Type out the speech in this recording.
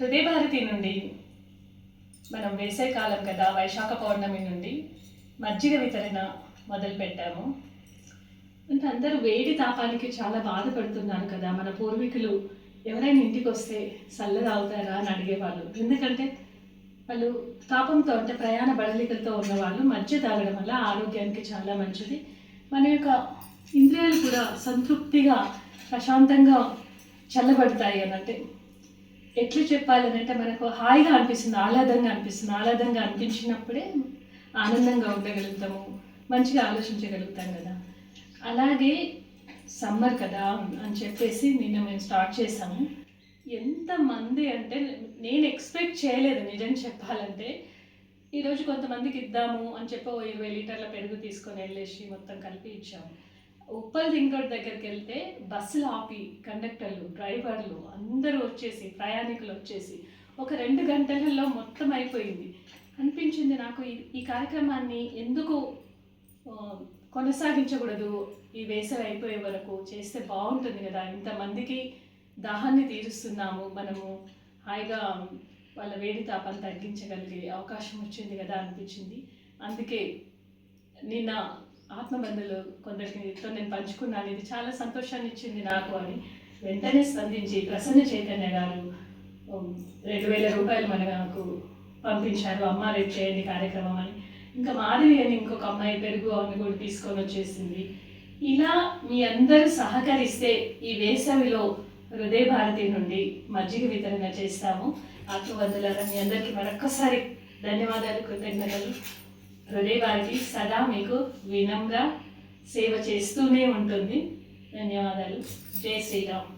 హృదయ భారతి నుండి మనం వేసవికాలం కదా, వైశాఖ పౌర్ణమి నుండి మజ్జిగ వితరణ మొదలుపెట్టాము. అంటే అందరూ వేడి తాపానికి చాలా బాధపడుతున్నారు కదా. మన పూర్వీకులు ఎవరైనా ఇంటికి వస్తే చల్ల తాగుతారా అని అడిగేవాళ్ళు. ఎందుకంటే వాళ్ళు తాపంతో అంటే ప్రయాణ బడలికలతో ఉన్నవాళ్ళు మజ్జిగ తాగడం వల్ల ఆరోగ్యానికి చాలా మంచిది. మన యొక్క ఇంద్రియాలు కూడా సంతృప్తిగా ప్రశాంతంగా చల్లబడతాయి అని. అంటే ఎట్లా చెప్పాలనంటే మనకు హాయిగా అనిపిస్తుంది, ఆహ్లాదంగా అనిపించినప్పుడే ఆనందంగా ఉండగలుగుతాము, మంచిగా ఆలోచించగలుగుతాం కదా. అలాగే సమ్మర్ కదా అని చెప్పేసి నిన్న మేము స్టార్ట్ చేసాము. ఎంతమంది అంటే నేను ఎక్స్పెక్ట్ చేయలేదు నిజం చెప్పాలంటే. ఈరోజు కొంతమందికి ఇద్దాము అని చెప్పి 20 లీటర్ల పెరుగు తీసుకొని వెళ్ళేసి మొత్తం కలిపి ఇచ్చాము. ఉప్పల్ రింగ్ రోడ్ దగ్గరికి వెళ్తే బస్సులు ఆపి కండక్టర్లు, డ్రైవర్లు అందరూ వచ్చేసి, ప్రయాణికులు వచ్చేసి ఒక 2 గంటలలో మొత్తం అయిపోయింది. అనిపించింది నాకు ఈ కార్యక్రమాన్ని ఎందుకు కొనసాగించకూడదు, ఈ వేసవి అయిపోయే వరకు చేస్తే బాగుంటుంది కదా. ఇంతమందికి దాహాన్ని తీరుస్తున్నాము, మనము హాయిగా వాళ్ళ వేడి తాపాన్ని తగ్గించగలిగే అవకాశం వచ్చింది కదా అనిపించింది. అందుకే నిన్న ఆత్మబంధువులు కొందరితో నేను పంచుకున్నాను. ఇది చాలా సంతోషాన్ని ఇచ్చింది నాకు అని వెంటనే స్పందించి ప్రసన్న చైతన్య గారు 2000 రూపాయలు మనకు పంపించారు. అమ్మ రేపు చేయండి కార్యక్రమం అని. ఇంకా మాధవి అని ఇంకొక అమ్మాయి పెరుగు అని కూడా తీసుకొని వచ్చేసింది. ఇలా మీ అందరూ సహకరిస్తే ఈ వేసవిలో హృదయ భారతి నుండి మజ్జిగ వితరణ చేస్తాము. ఆత్మబంధువులారా మీ అందరికీ మరొక్కసారి ధన్యవాదాలు, కృతజ్ఞతలు. హృదయ భారతి సదా మీకు వినమ్ర సేవ చేస్తూనే ఉంటుంది. ధన్యవాదాలు. జై శ్రీరామ్.